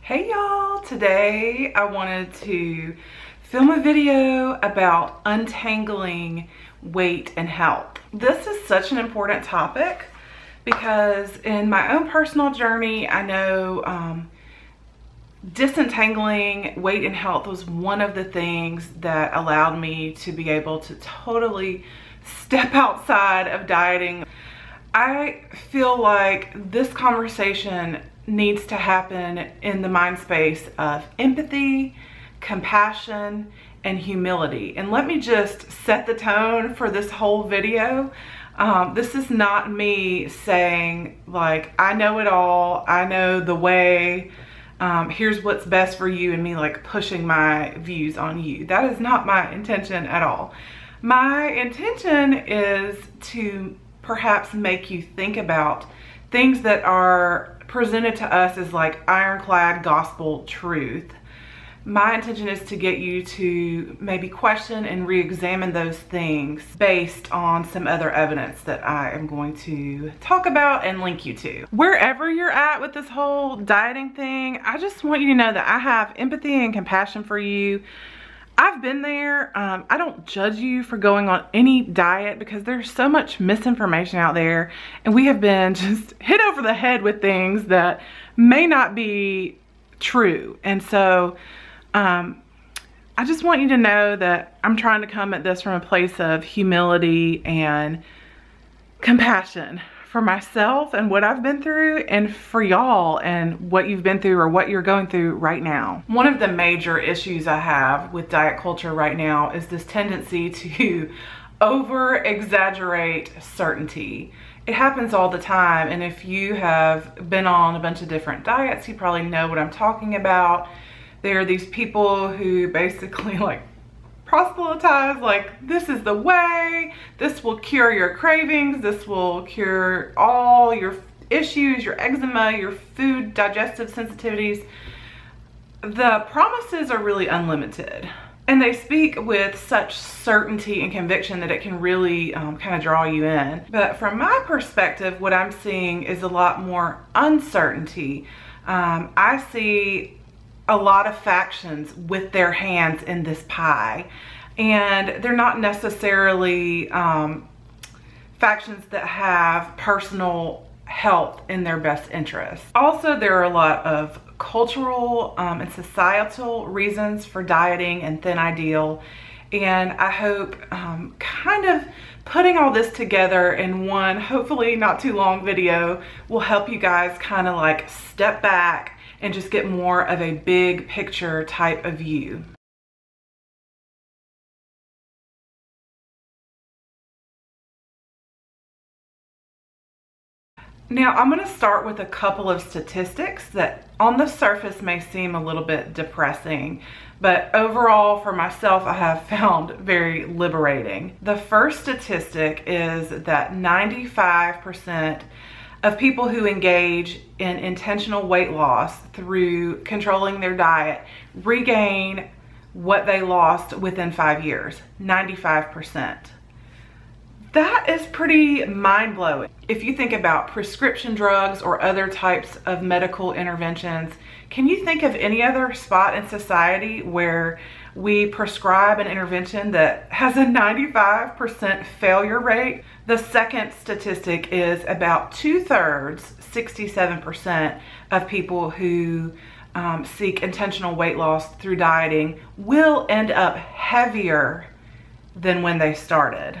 Hey y'all, today I wanted to film a video about untangling weight and health. This is such an important topic because in my own personal journey, I know disentangling weight and health was one of the things that allowed me to be able to totally step outside of dieting. I feel like this conversation needs to happen in the mind space of empathy, compassion, and humility. And let me just set the tone for this whole video. This is not me saying like, I know it all, I know the way, here's what's best for you, and me like pushing my views on you. That is not my intention at all. My intention is to perhaps make you think about things that are presented to us as like ironclad gospel truth. My intention is to get you to maybe question and re-examine those things based on some other evidence that I am going to talk about and link you to. Wherever you're at with this whole dieting thing, I just want you to know that I have empathy and compassion for you. I've been there. I don't judge you for going on any diet because there's so much misinformation out there, and we have been just hit over the head with things that may not be true. And so I just want you to know that I'm trying to come at this from a place of humility and compassion for myself and what I've been through, and for y'all and what you've been through or what you're going through right now. One of the major issues I have with diet culture right now is this tendency to over exaggerate certainty. It happens all the time, and if you have been on a bunch of different diets, you probably know what I'm talking about. There are these people who basically like proselytize like, this is the way, this will cure your cravings, this will cure all your issues, your eczema, your food digestive sensitivities. The promises are really unlimited, and they speak with such certainty and conviction that it can really kind of draw you in. But from my perspective, what I'm seeing is a lot more uncertainty. I see a lot of factions with their hands in this pie, and they're not necessarily factions that have personal health in their best interest. Also, there are a lot of cultural and societal reasons for dieting and thin ideal, and I hope kind of putting all this together in one hopefully not too long video will help you guys kind of like step back and just get more of a big picture type of view. Now, I'm going to start with a couple of statistics that on the surface may seem a little bit depressing, but overall for myself I have found very liberating. The first statistic is that 95% of people who engage in intentional weight loss through controlling their diet regain what they lost within 5 years. 95%. That is pretty mind-blowing. If you think about prescription drugs or other types of medical interventions, can you think of any other spot in society where we prescribe an intervention that has a 95% failure rate? The second statistic is about 2/3, 67% of people who seek intentional weight loss through dieting will end up heavier than when they started.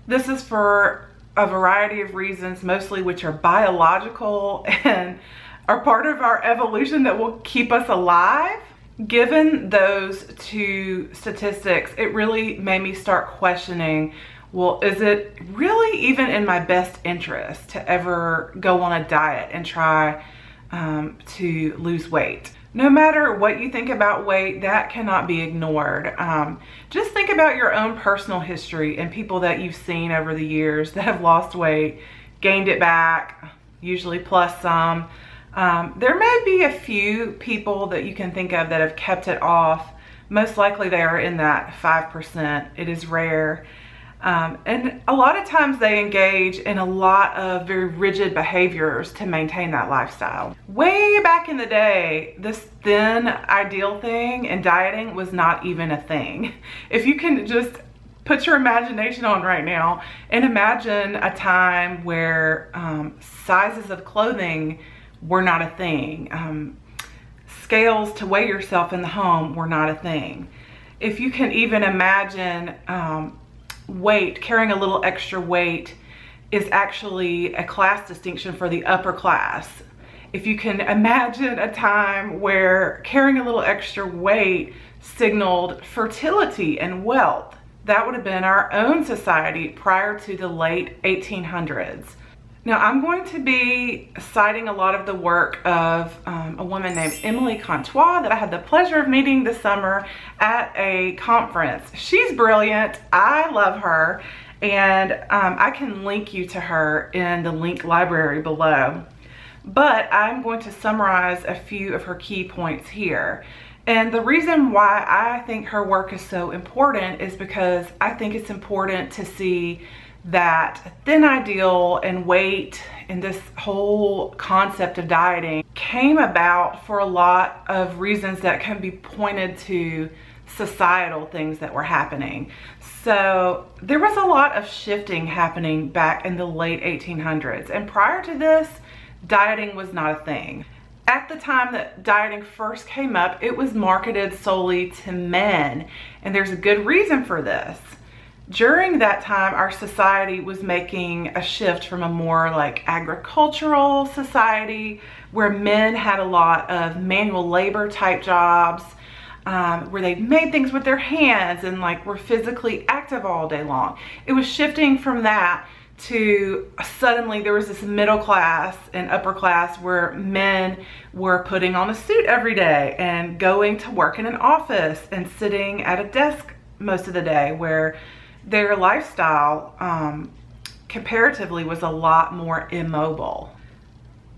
This is for a variety of reasons, mostly which are biological and are part of our evolution that will keep us alive. Given those two statistics, it really made me start questioning, well, is it really even in my best interest to ever go on a diet and try to lose weight? No matter what you think about weight, that cannot be ignored. Just think about your own personal history and people that you've seen over the years that have lost weight, gained it back, usually plus some. There may be a few people that you can think of that have kept it off. Most likely they are in that 5%. It is rare. And a lot of times they engage in a lot of very rigid behaviors to maintain that lifestyle. Way back in the day, this thin ideal thing and dieting was not even a thing. If you can just put your imagination on right now and imagine a time where sizes of clothing were not a thing. Scales to weigh yourself in the home were not a thing. If you can even imagine weight, carrying a little extra weight is actually a class distinction for the upper class. If you can imagine a time where carrying a little extra weight signaled fertility and wealth, that would have been our own society prior to the late 1800s. Now, I'm going to be citing a lot of the work of a woman named Emily Contois that I had the pleasure of meeting this summer at a conference. She's brilliant. I love her. And I can link you to her in the link library below. But I'm going to summarize a few of her key points here. And the reason why I think her work is so important is because I think it's important to see that thin ideal and weight and this whole concept of dieting came about for a lot of reasons that can be pointed to societal things that were happening. So there was a lot of shifting happening back in the late 1800s, and prior to this, dieting was not a thing. At the time that dieting first came up, it was marketed solely to men, and there's a good reason for this. During that time, our society was making a shift from a more like agricultural society where men had a lot of manual labor type jobs, where they made things with their hands and like were physically active all day long. It was shifting from that to suddenly there was this middle class and upper class where men were putting on a suit every day and going to work in an office and sitting at a desk most of the day, where their lifestyle comparatively was a lot more immobile.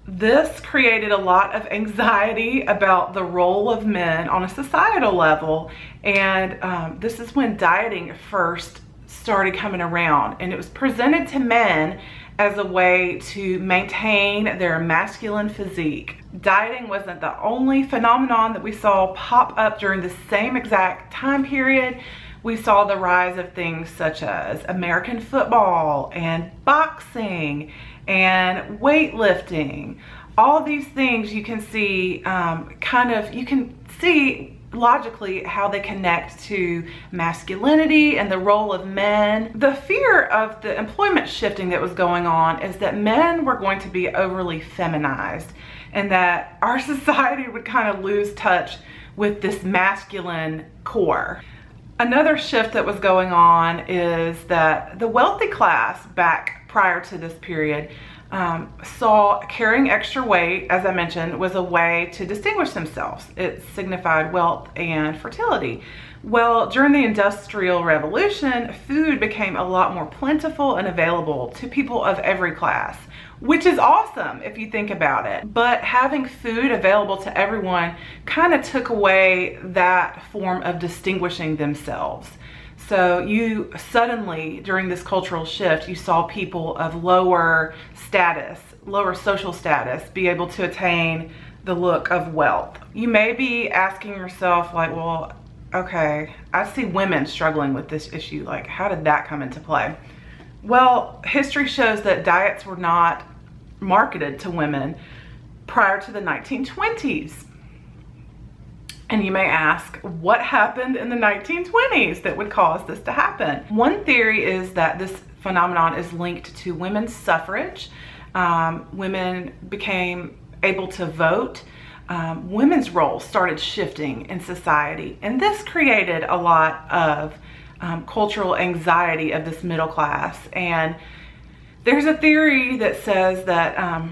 This created a lot of anxiety about the role of men on a societal level, and this is when dieting first started coming around, and it was presented to men as a way to maintain their masculine physique. Dieting wasn't the only phenomenon that we saw pop up during the same exact time period. We saw the rise of things such as American football and boxing and weightlifting. All these things you can see you can see logically how they connect to masculinity and the role of men. The fear of the employment shifting that was going on is that men were going to be overly feminized and that our society would kind of lose touch with this masculine core. Another shift that was going on is that the wealthy class back prior to this period saw carrying extra weight, as I mentioned, was a way to distinguish themselves. It signified wealth and fertility. Well, during the Industrial Revolution, food became a lot more plentiful and available to people of every class, which is awesome if you think about it. But having food available to everyone kind of took away that form of distinguishing themselves. So you suddenly, during this cultural shift, you saw people of lower status, lower social status, be able to attain the look of wealth. You may be asking yourself like, well, okay, I see women struggling with this issue. Like, how did that come into play? Well, history shows that diets were not marketed to women prior to the 1920s. And you may ask, what happened in the 1920s that would cause this to happen? One theory is that this phenomenon is linked to women's suffrage. Women became able to vote. Women's roles started shifting in society, and this created a lot of cultural anxiety of this middle class. And there's a theory that says that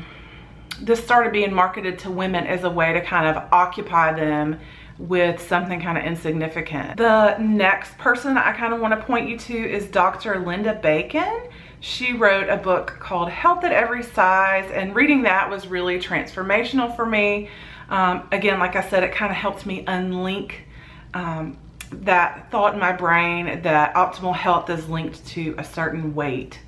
this started being marketed to women as a way to kind of occupy them with something kind of insignificant. The next person I kind of want to point you to is Dr. Linda Bacon. She wrote a book called Health at Every Size, and reading that was really transformational for me. Again, like I said, it kind of helped me unlink that thought in my brain that optimal health is linked to a certain weight,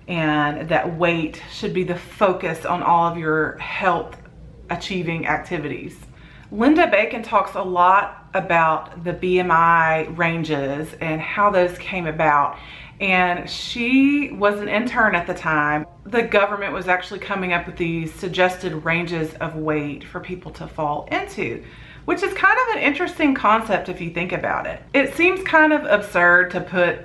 and that weight should be the focus on all of your health achieving activities. Linda Bacon talks a lot about the BMI ranges and how those came about. And she was an intern at the time. The government was actually coming up with these suggested ranges of weight for people to fall into, which is kind of an interesting concept if you think about it. It seems kind of absurd to put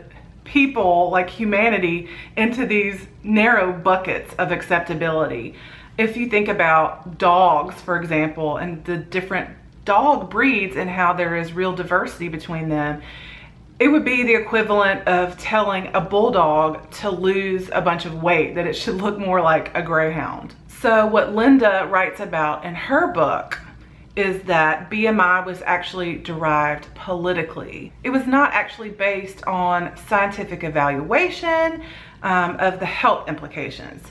people, like humanity, into these narrow buckets of acceptability. If you think about dogs, for example, and the different dog breeds and how there is real diversity between them, it would be the equivalent of telling a bulldog to lose a bunch of weight, that it should look more like a greyhound. So what Linda writes about in her book is that BMI was actually derived politically. It was not actually based on scientific evaluation of the health implications.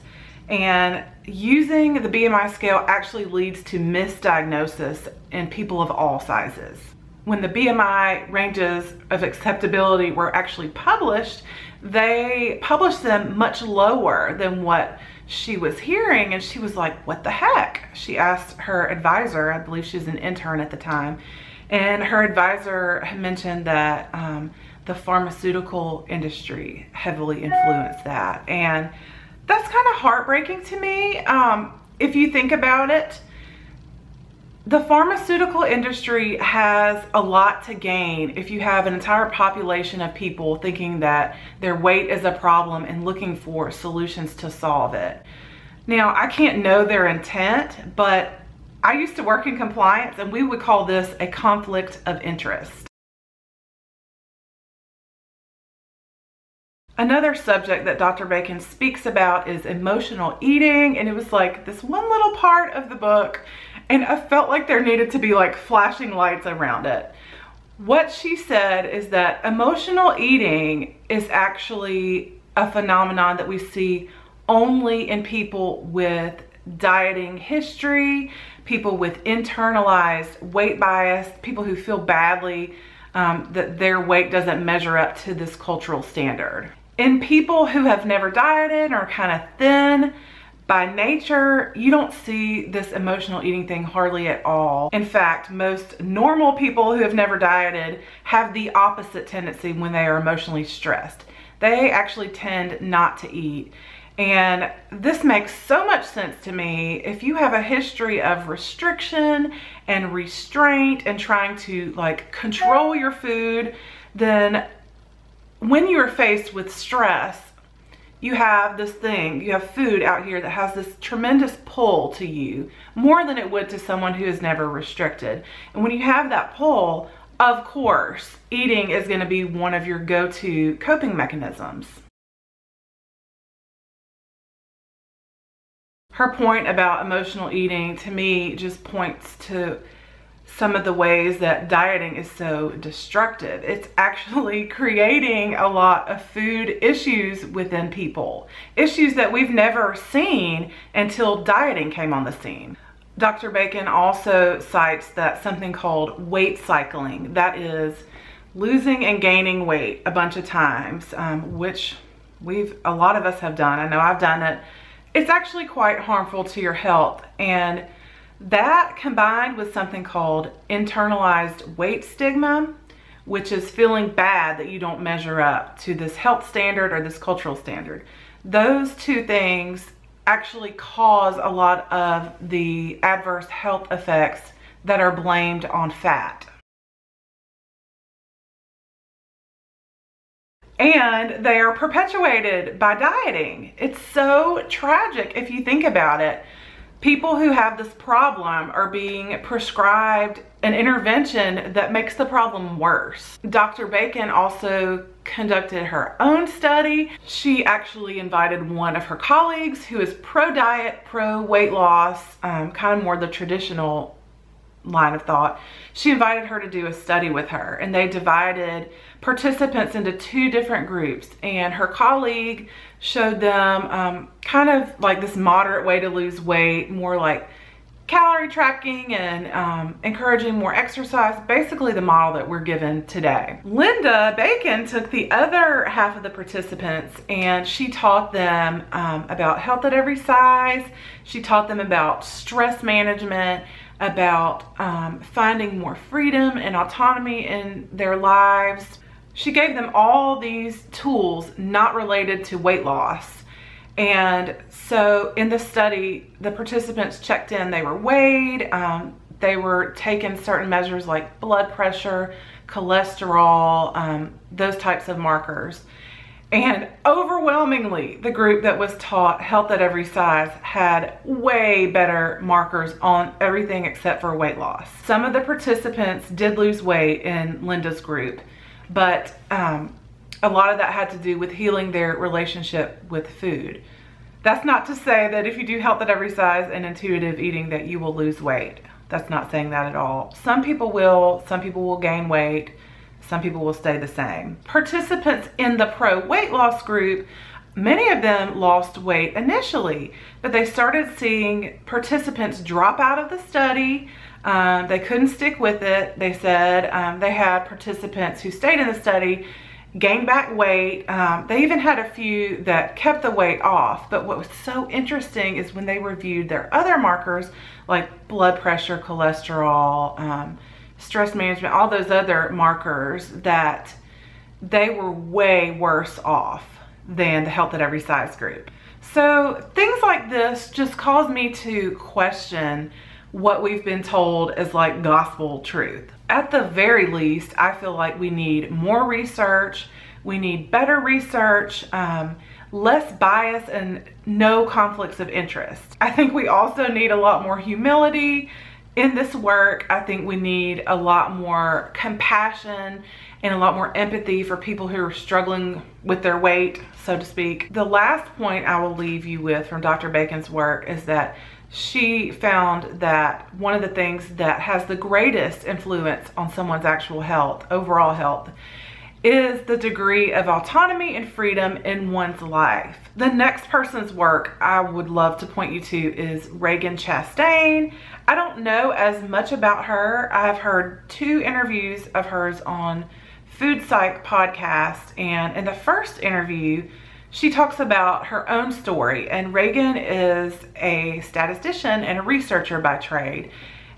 And using the BMI scale actually leads to misdiagnosis in people of all sizes. When the BMI ranges of acceptability were actually published, they published them much lower than what she was hearing, and she was like, what the heck? She asked her advisor, I believe she was an intern at the time, and her advisor had mentioned that the pharmaceutical industry heavily influenced that. And that's kind of heartbreaking to me. If you think about it, the pharmaceutical industry has a lot to gain if you have an entire population of people thinking that their weight is a problem and looking for solutions to solve it. Now, I can't know their intent, but I used to work in compliance, and we would call this a conflict of interest. Another subject that Dr. Bacon speaks about is emotional eating, and it was like this one little part of the book, and I felt like there needed to be like flashing lights around it. What she said is that emotional eating is actually a phenomenon that we see only in people with dieting history, people with internalized weight bias, people who feel badly that their weight doesn't measure up to this cultural standard. In people who have never dieted or kind of thin, by nature, you don't see this emotional eating thing hardly at all. In fact, most normal people who have never dieted have the opposite tendency when they are emotionally stressed. They actually tend not to eat. And this makes so much sense to me. If you have a history of restriction and restraint and trying to like control your food, then when you are faced with stress, you have this thing, you have food out here that has this tremendous pull to you, more than it would to someone who is never restricted. And when you have that pull, of course, eating is going to be one of your go-to coping mechanisms. Her point about emotional eating, to me, just points to some of the ways that dieting is so destructive. It's actually creating a lot of food issues within people, issues that we've never seen until dieting came on the scene. Dr. Bacon also cites that something called weight cycling, that is losing and gaining weight a bunch of times, which a lot of us have done. I know I've done it. It's actually quite harmful to your health, and that combined with something called internalized weight stigma, which is feeling bad that you don't measure up to this health standard or this cultural standard. Those two things actually cause a lot of the adverse health effects that are blamed on fat. And they are perpetuated by dieting. It's so tragic if you think about it. People who have this problem are being prescribed an intervention that makes the problem worse. Dr. Bacon also conducted her own study. She actually invited one of her colleagues who is pro-diet, pro-weight loss, kind of more the traditional line of thought. She invited her to do a study with her, and they divided participants into two different groups, and her colleague showed them kind of like this moderate way to lose weight, more like calorie tracking and encouraging more exercise, basically the model that we're given today. Linda Bacon took the other half of the participants and she taught them about health at every size. She taught them about stress management, about finding more freedom and autonomy in their lives. She gave them all these tools not related to weight loss. And so in the study, the participants checked in, they were weighed, they were taking certain measures like blood pressure, cholesterol, those types of markers. And overwhelmingly, the group that was taught health at every size had way better markers on everything except for weight loss. Some of the participants did lose weight in Linda's group, but a lot of that had to do with healing their relationship with food. That's not to say that if you do health at every size and intuitive eating that you will lose weight. That's not saying that at all. Some people will gain weight, some people will stay the same. Participants in the pro weight loss group, many of them lost weight initially, but they started seeing participants drop out of the study. They couldn't stick with it. They said they had participants who stayed in the study gain back weight. They even had a few that kept the weight off. But what was so interesting is when they reviewed their other markers like blood pressure, cholesterol, stress management, all those other markers, that they were way worse off than the health at every size group. So things like this just cause me to question what we've been told as like gospel truth. At the very least, I feel like we need more research, we need better research, less bias and no conflicts of interest. I think we also need a lot more humility in this work. I think we need a lot more compassion and a lot more empathy for people who are struggling with their weight, so to speak. The last point I will leave you with from Dr. Bacon's work is that she found that one of the things that has the greatest influence on someone's actual health, overall health, is the degree of autonomy and freedom in one's life. The next person's work I would love to point you to is Reagan Chastain. I don't know as much about her. I've heard 2 interviews of hers on Food Psych podcast, and in the first interview, she talks about her own story. And Reagan is a statistician and a researcher by trade.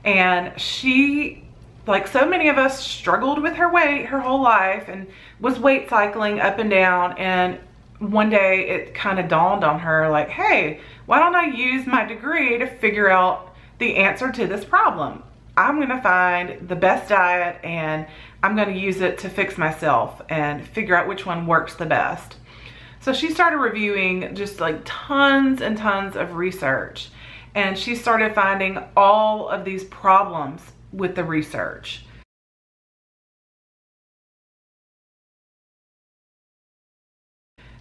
And she, like so many of us, struggled with her weight her whole life and was weight cycling up and down. And one day it kind of dawned on her like, hey, why don't I use my degree to figure out the answer to this problem? I'm gonna find the best diet and I'm gonna use it to fix myself and figure out which one works the best. So she started reviewing just like tons and tons of research, and she started finding all of these problems with the research.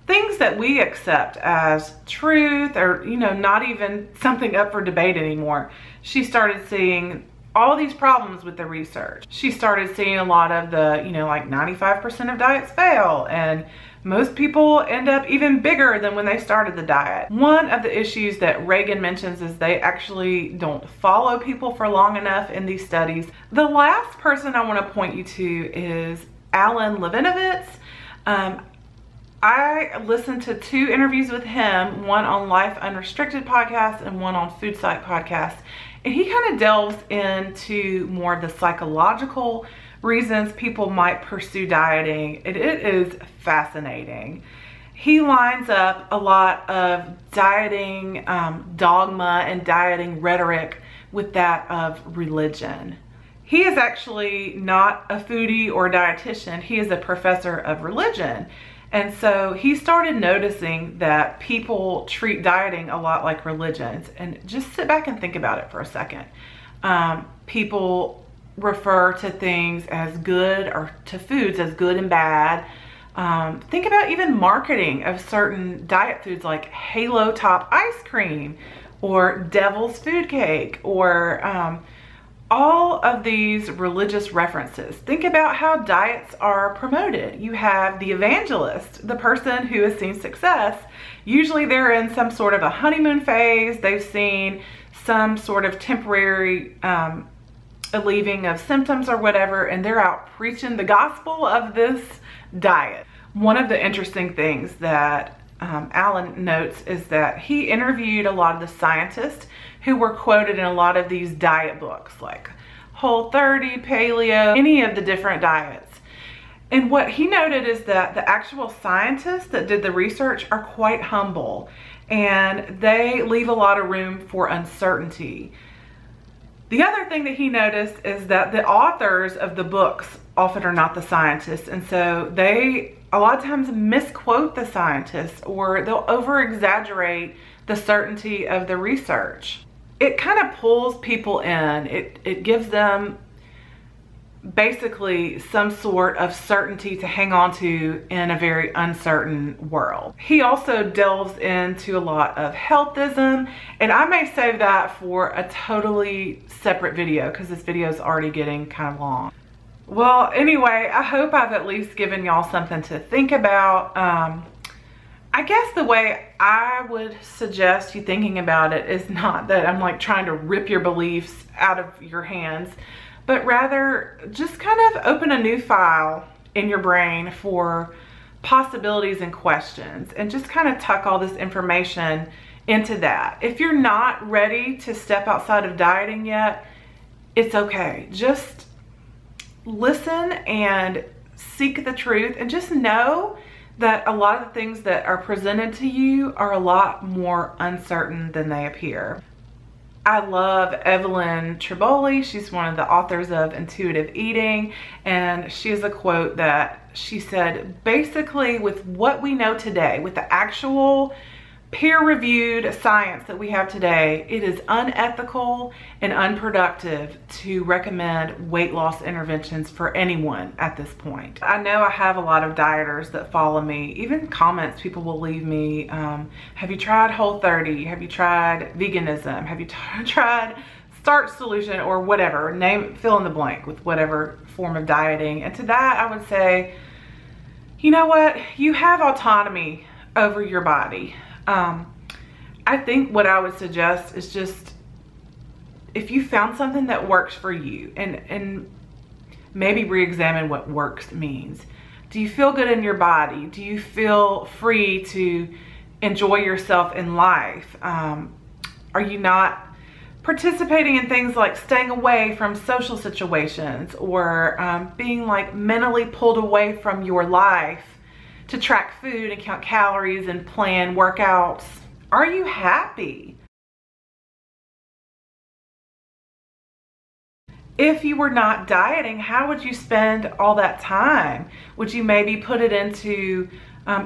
Things that we accept as truth or, not even something up for debate anymore. She started seeing all these problems with the research. She started seeing a lot of the, like 95% of diets fail, and most people end up even bigger than when they started the diet. One of the issues that Reagan mentions is they actually don't follow people for long enough in these studies. The last person I want to point you to is Alan Levinovitz. I listened to 2 interviews with him, one on Life Unrestricted podcast and one on Food Psych podcast. And he kind of delves into more of the psychological reasons people might pursue dieting. It is fascinating. He lines up a lot of dieting dogma and dieting rhetoric with that of religion. He is actually not a foodie or a dietitian. He is a professor of religion. And so he started noticing that people treat dieting a lot like religions. And just sit back and think about it for a second. People refer to things as good, or to foods as good and bad. Think about even marketing of certain diet foods like Halo Top ice cream or Devil's food cake or all of these religious references. Think about how diets are promoted. You have the evangelist, the person who has seen success. Usually they're in some sort of a honeymoon phase. They've seen some sort of temporary alleviating of symptoms or whatever, and they're out preaching the gospel of this diet. One of the interesting things that Alan notes is that he interviewed a lot of the scientists who were quoted in a lot of these diet books, like Whole30, Paleo, any of the different diets. And what he noted is that the actual scientists that did the research are quite humble, and they leave a lot of room for uncertainty. The other thing that he noticed is that the authors of the books often are not the scientists, and so they a lot of times misquote the scientists, or they'll over-exaggerate the certainty of the research. It kind of pulls people in. It gives them basically some sort of certainty to hang on to in a very uncertain world. He also delves into a lot of healthism, and I may save that for a totally separate video because this video is already getting kind of long. Well, anyway, I hope I've at least given y'all something to think about. I guess the way I would suggest you thinking about it is not that I'm like trying to rip your beliefs out of your hands, but rather just kind of open a new file in your brain for possibilities and questions, and just kind of tuck all this information into that. If you're not ready to step outside of dieting yet, it's okay. Just listen and seek the truth, and just know that a lot of the things that are presented to you are a lot more uncertain than they appear. I love Evelyn Tribole. She's one of the authors of Intuitive Eating, and she has a quote that she said, basically, with what we know today, with the actual peer-reviewed science that we have today, it is unethical and unproductive to recommend weight loss interventions for anyone at this point. I know I have a lot of dieters that follow me. Even comments people will leave me, have you tried Whole30? Have you tried veganism? Have you tried Starch Solution, or whatever, name, fill in the blank with whatever form of dieting. And to that I would say, you know what, you have autonomy over your body. I think what I would suggest is just, if you found something that works for you, and maybe re-examine what works means. Do you feel good in your body? Do you feel free to enjoy yourself in life? Are you not participating in things like staying away from social situations, or being like mentally pulled away from your life to track food and count calories and plan workouts? Are you happy? If you were not dieting, how would you spend all that time? Would you maybe put it into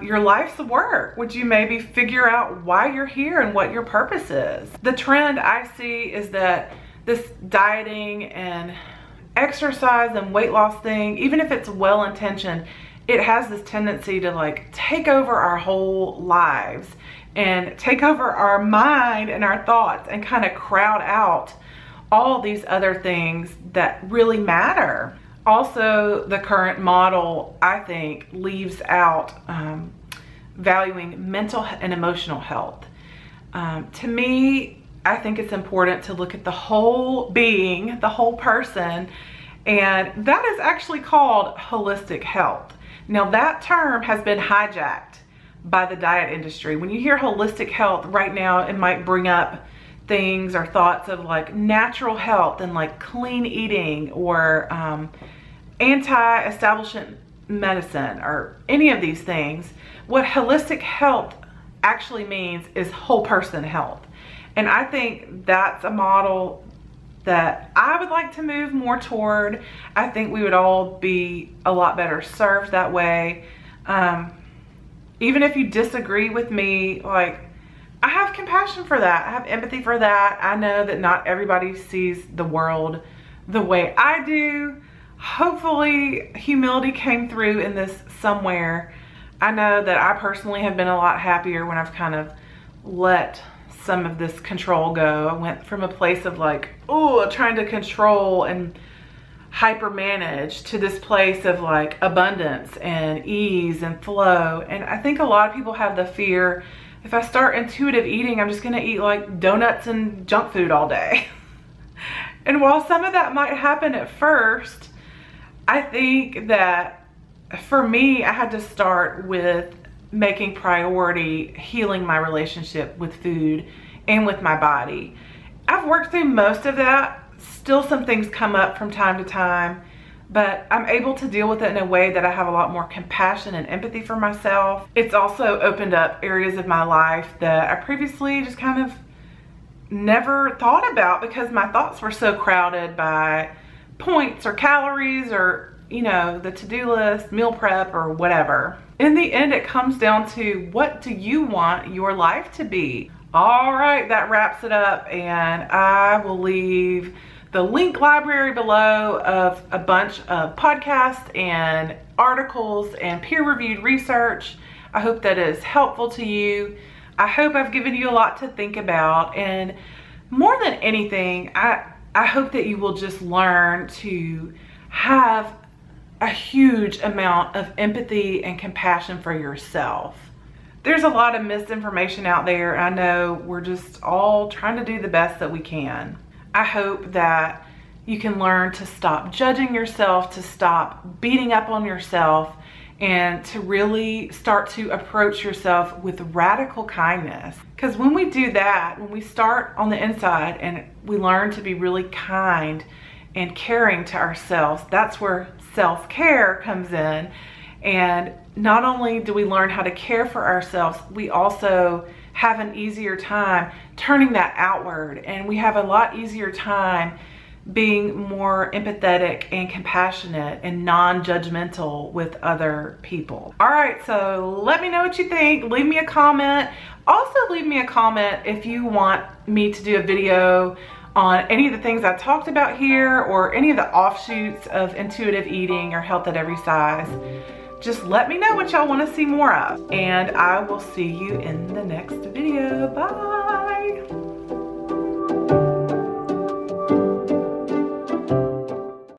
your life's work? Would you maybe figure out why you're here and what your purpose is? The trend I see is that this dieting and exercise and weight loss thing, even if it's well-intentioned, it has this tendency to like take over our whole lives and take over our mind and our thoughts, and kind of crowd out all these other things that really matter. Also, the current model, I think, leaves out valuing mental and emotional health. To me, I think it's important to look at the whole being, the whole person, and that is actually called holistic health. Now, that term has been hijacked by the diet industry. When you hear holistic health right now, it might bring up things or thoughts of like natural health and like clean eating, or anti-establishment medicine, or any of these things. What holistic health actually means is whole person health. And I think that's a model that I would like to move more toward. I think we would all be a lot better served that way. Even if you disagree with me, like, I have compassion for that. I have empathy for that. I know that not everybody sees the world the way I do. Hopefully humility came through in this somewhere. I know that I personally have been a lot happier when I've kind of let some of this control go. I went from a place of like, oh, trying to control and hyper manage to this place of like abundance and ease and flow. And I think a lot of people have the fear, if I start intuitive eating, I'm just gonna eat like donuts and junk food all day. And while some of that might happen at first, I think that for me, I had to start with making priority healing my relationship with food and with my body. I've worked through most of that. Still some things come up from time to time, but I'm able to deal with it in a way that I have a lot more compassion and empathy for myself. It's also opened up areas of my life that I previously just kind of never thought about because my thoughts were so crowded by points or calories or, you know, the to-do list, meal prep, or whatever. In the end, it comes down to, what do you want your life to be? All right, that wraps it up, and I will leave the link library below of a bunch of podcasts and articles and peer-reviewed research. I hope that is helpful to you. I hope I've given you a lot to think about, and more than anything, I hope that you will just learn to have a huge amount of empathy and compassion for yourself. There's a lot of misinformation out there. I know we're just all trying to do the best that we can. I hope that you can learn to stop judging yourself, to stop beating up on yourself, and to really start to approach yourself with radical kindness. Because when we do that, when we start on the inside and we learn to be really kind and caring to ourselves, that's where self-care comes in. And not only do we learn how to care for ourselves, we also have an easier time turning that outward, and we have a lot easier time being more empathetic and compassionate and non-judgmental with other people. All right, so let me know what you think. Leave me a comment. Also leave me a comment if you want me to do a video on any of the things I talked about here, or any of the offshoots of intuitive eating or health at every size. Just let me know what y'all want to see more of, and I will see you in the next video. Bye.